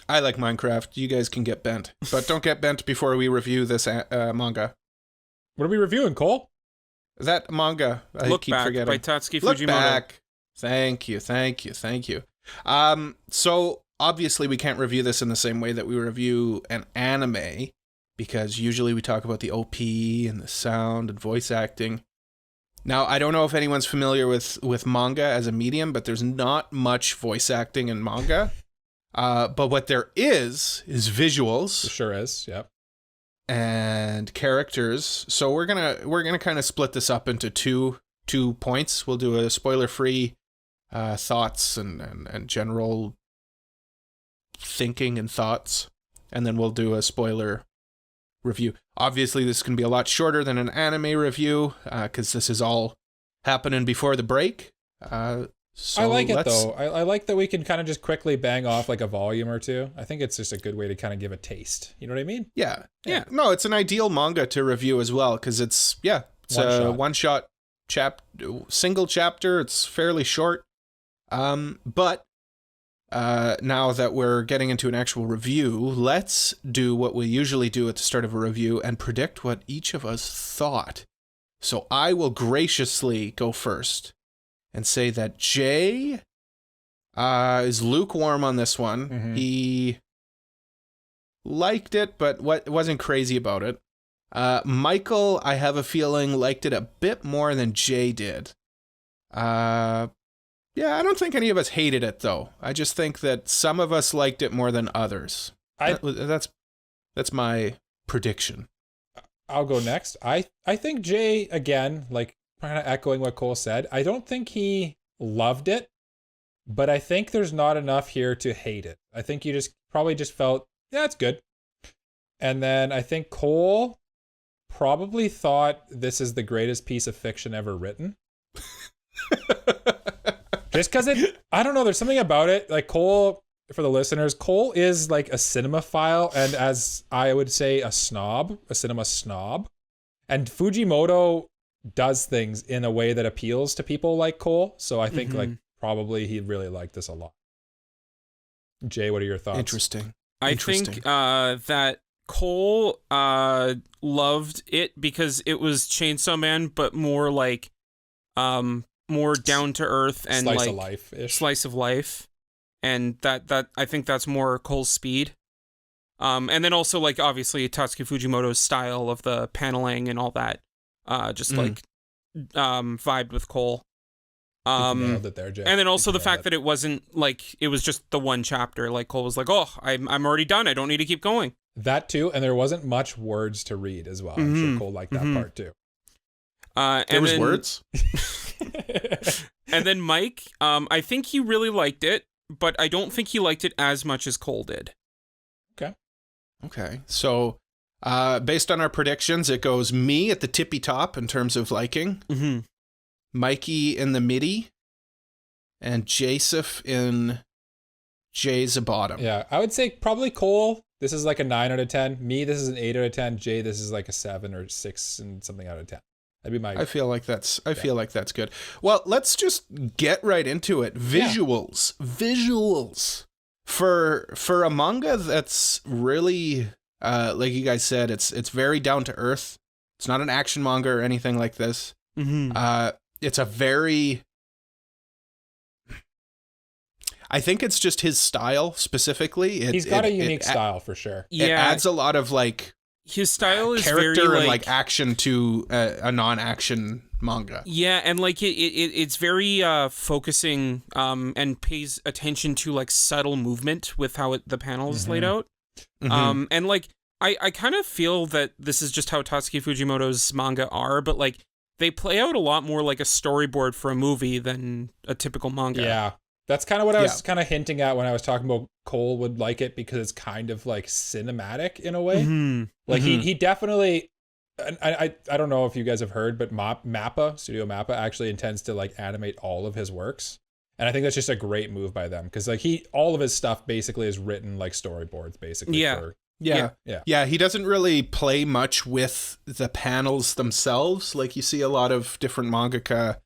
I like Minecraft. You guys can get bent, but don't get bent before we review this manga. What are we reviewing, Cole? That manga, I Look keep Back forgetting. by Tatsuki Look Fujimoto. Back. Thank you. So obviously we can't review this in the same way that we review an anime, because usually we talk about the OP and the sound and voice acting. Now, I don't know if anyone's familiar with manga as a medium, but there's not much voice acting in manga. But what there is visuals. It sure is, yep. And characters. So we're gonna kind of split this up into two points. We'll do a spoiler-free thoughts and general thinking and thoughts, and then we'll do a spoiler review. Obviously, this can be a lot shorter than an anime review, because this is all happening before the break. So I like it, though. I like that we can kind of just quickly bang off like a volume or two. I think it's just a good way to kind of give a taste. You know what I mean? Yeah. No, it's an ideal manga to review as well, because it's a one-shot single chapter. It's fairly short. But now that we're getting into an actual review, let's do what we usually do at the start of a review and predict what each of us thought. So I will graciously go first and say that Jay is lukewarm on this one. Mm-hmm. He liked it, but wasn't crazy about it. Michael, I have a feeling, liked it a bit more than Jay did. Yeah, I don't think any of us hated it, though. I just think that some of us liked it more than others. That's my prediction. I'll go next. I think Jay, again, like kind of echoing what Cole said, I don't think he loved it, but I think there's not enough here to hate it. I think you probably just felt, yeah, it's good. And then I think Cole probably thought this is the greatest piece of fiction ever written. Just because I don't know, there's something about it. Like Cole, for the listeners, Cole is like a cinemaphile, and as I would say, a cinema snob. And Fujimoto does things in a way that appeals to people like Cole. So I think like probably he really liked this a lot. Jay, what are your thoughts? Interesting. I think that Cole loved it because it was Chainsaw Man, but more like more down to earth and slice like of life-ish. Slice of life, and that I think that's more Cole's speed. And then also like obviously Tatsuki Fujimoto's style of the paneling and all that, like vibed with Cole. Nailed it there, Jay. And then also the fact that it wasn't like it was just the one chapter. Like Cole was like, "Oh, I'm already done. I don't need to keep going." That too, and there wasn't much words to read as well. I'm sure Cole liked that part too. There was words. And then Mike, I think he really liked it, but I don't think he liked it as much as Cole did. Okay. So, based on our predictions, it goes me at the tippy top in terms of liking, Mikey in the midi, and Jasif in Jay's bottom. Yeah, I would say probably Cole. This is like a 9 out of 10. Me, this is an 8 out of 10. Jay, this is like a 7 or 6 and something out of 10. That'd be my. I feel like that's good. Well, let's just get right into it. Visuals. For a manga that's really like you guys said, it's very down to earth. It's not an action manga or anything like this. It's a very, I think it's just his style specifically. He's got a unique style for sure. It adds a lot of like his style is character very and like action to a non-action manga. Yeah, and like it's very focusing and pays attention to like subtle movement with how the panel is laid out. And like I kind of feel that this is just how Tatsuki Fujimoto's manga are, but like they play out a lot more like a storyboard for a movie than a typical manga. Yeah. That's kind of what I was kind of hinting at when I was talking about Cole would like it, because it's kind of like cinematic in a way. Like he definitely, I don't know if you guys have heard, but Studio Mappa actually intends to like animate all of his works. And I think that's just a great move by them, because like all of his stuff basically is written like storyboards basically. Yeah, he doesn't really play much with the panels themselves. Like you see a lot of different mangaka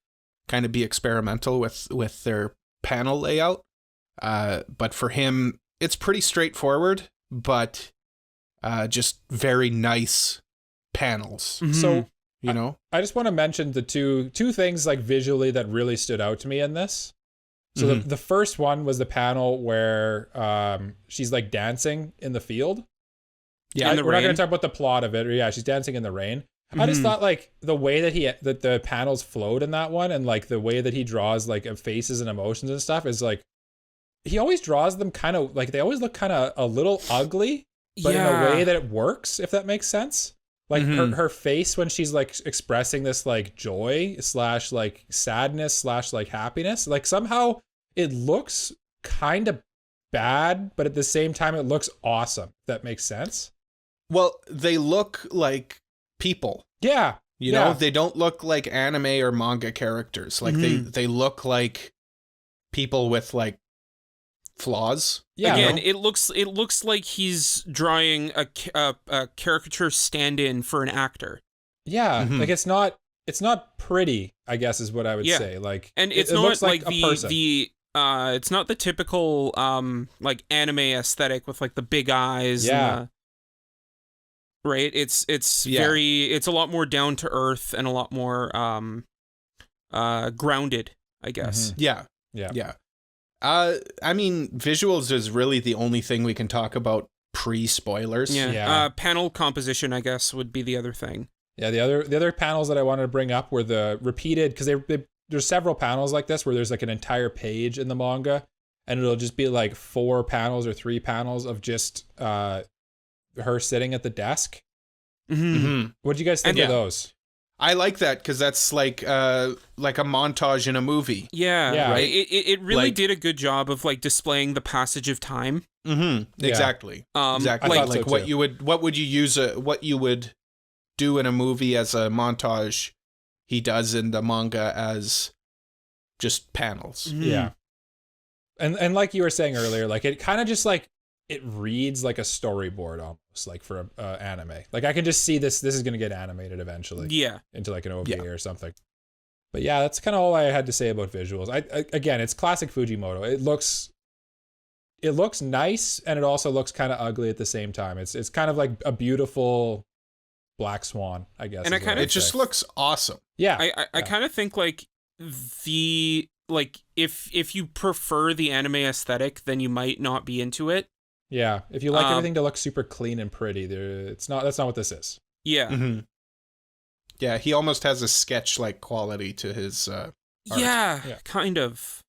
kind of be experimental with their panel layout. But for him, it's pretty straightforward, but just very nice panels. Mm-hmm. So, you know, I just want to mention the two things like visually that really stood out to me in this. So the first one was the panel where she's like dancing in the field. Yeah, we're not going to talk about the plot of it. Or, yeah, she's dancing in the rain. I just thought like the way that the panels flowed in that one, and like the way that he draws like faces and emotions and stuff is like, he always draws them kind of like, they always look kind of a little ugly, but in a way that it works, if that makes sense. Like her face when she's like expressing this like joy / like sadness / like happiness, like somehow it looks kind of bad, but at the same time it looks awesome. If that makes sense. Well, they look like people. Yeah. You know, they don't look like anime or manga characters. Like they look like people with like flaws. Yeah. Again, it looks like he's drawing a caricature stand-in for an actor. Yeah, like it's not pretty, I guess is what I would say. Like, and it's not looks like the it's not the typical like anime aesthetic with like the big eyes. Yeah. Right. It's a lot more down to earth and a lot more grounded, I guess. Yeah. I mean, visuals is really the only thing we can talk about pre-spoilers. Yeah. Panel composition, I guess, would be the other thing. Yeah, the other panels that I wanted to bring up were the repeated, because there's several panels like this where there's like an entire page in the manga, and it'll just be like 4 panels or 3 panels of just her sitting at the desk. What do you guys think of those? I like that because that's like a montage in a movie. Yeah. Right. It really did a good job of like displaying the passage of time. Exactly. Exactly. Like what you would do in a movie as a montage, he does in the manga as just panels. Yeah. And like you were saying earlier, like it kind of just like it reads like a storyboard almost, like for a anime. Like I can just see this is going to get animated eventually. Yeah. Into like an OVA or something. But yeah, that's kind of all I had to say about visuals. Again, it's classic Fujimoto. It looks nice, and it also looks kind of ugly at the same time. It's kind of like a beautiful black swan, I guess. And it just looks awesome. Yeah. I kind of think like if you prefer the anime aesthetic, then you might not be into it. Yeah, if you like everything to look super clean and pretty, that's not what this is. Yeah. Yeah, he almost has a sketch-like quality to his art. Yeah, kind of.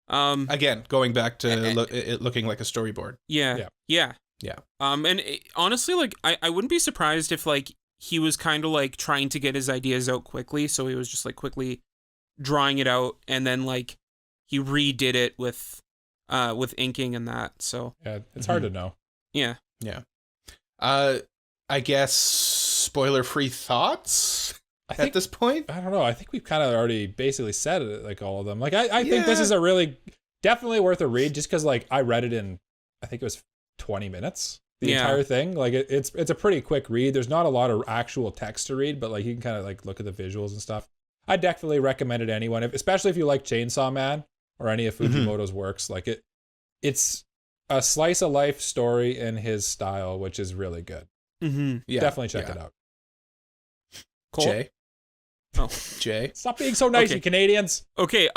Again, going back to it looking like a storyboard. Yeah. And honestly, like I wouldn't be surprised if like he was kind of like trying to get his ideas out quickly, so he was just like quickly drawing it out, and then like he redid it with inking and that. So yeah, it's hard to know. Yeah. I guess spoiler-free thoughts at this point? I don't know. I think we've kind of already basically said it, like all of them. Like I think this is a really definitely worth a read, just because like I read it in, I think it was 20 minutes. The entire thing. Like it's a pretty quick read. There's not a lot of actual text to read, but like you can kind of like look at the visuals and stuff. I definitely recommend it to anyone, especially if you like Chainsaw Man or any of Fujimoto's works. Like it's a slice of life story in his style, which is really good. Definitely check it out. Cole? Jay? Oh, Jay? Stop being so nice, you Canadians. Okay.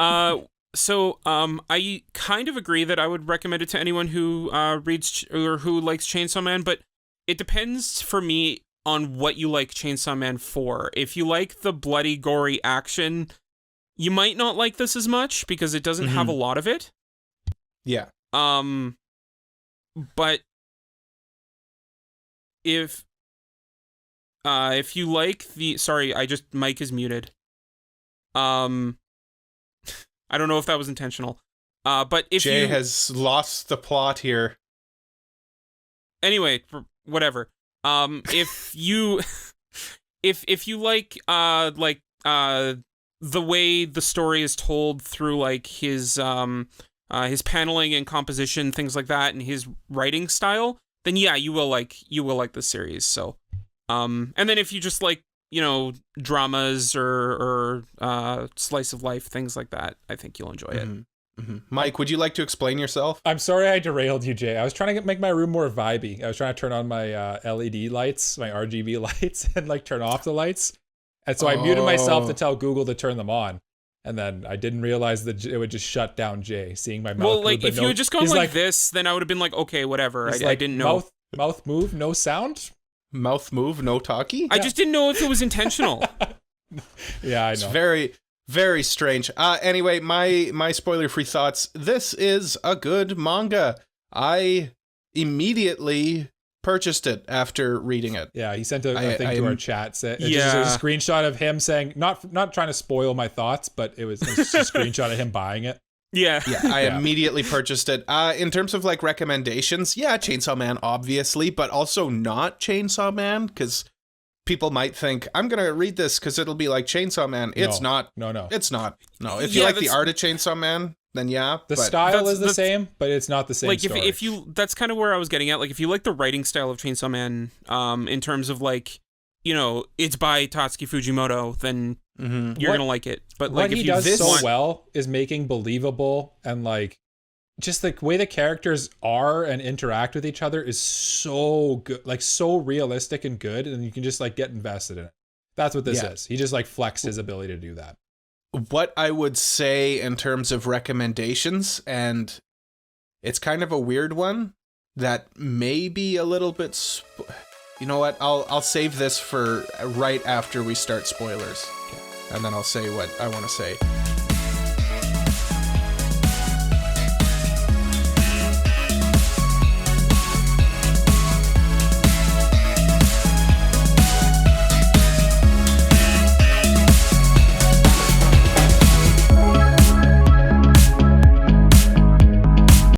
So I kind of agree that I would recommend it to anyone who reads or who likes Chainsaw Man, but it depends for me on what you like Chainsaw Man for. If you like the bloody, gory action, you might not like this as much because it doesn't have a lot of it. Yeah. But if you like Mike is muted. I don't know if that was intentional. But if Jay has lost the plot here. Anyway, whatever. If you like the way the story is told through like his paneling and composition, things like that, and his writing style, then yeah, you will like the series. So, and then if you just like, you know, dramas or slice of life, things like that, I think you'll enjoy it. Mike, would you like to explain yourself? I'm sorry I derailed you, Jay. I was trying to make my room more vibey. I was trying to turn on my LED lights, my RGB lights, and like turn off the lights. And so I muted myself to tell Google to turn them on. And then I didn't realize that it would just shut down Jay, seeing my mouth. Well, like, if you had just gone like this, then I would have been like, okay, whatever. I didn't know. Mouth move, no sound? Mouth move, no talkie? I just didn't know if it was intentional. Yeah, I know. It's very, very strange. Anyway, my spoiler-free thoughts. This is a good manga. I immediately purchased it after reading it. Yeah, he sent a thing to our chat. Just a screenshot of him saying, not trying to spoil my thoughts, but it was just a screenshot of him buying it. Yeah. I immediately purchased it. In terms of like recommendations, Chainsaw Man, obviously, but also not Chainsaw Man, because people might think, I'm going to read this because it'll be like Chainsaw Man. It's not. No. It's not. No, if you like the art of Chainsaw Man, then yeah. The style is the same, but it's not the same like story. If you, that's kind of where I was getting at. Like, if you like the writing style of Chainsaw Man, in terms of like, it's by Tatsuki Fujimoto, then you're going to like it. But like, what he does so well is making believable and like, just the way the characters are and interact with each other is so good, like so realistic and good, and you can just like get invested in it. That's what this is. He just like flexed his ability to do that. What I would say in terms of recommendations, and it's kind of a weird one that may be a little bit, you know what? I'll save this for right after we start spoilers, and then I'll say what I want to say.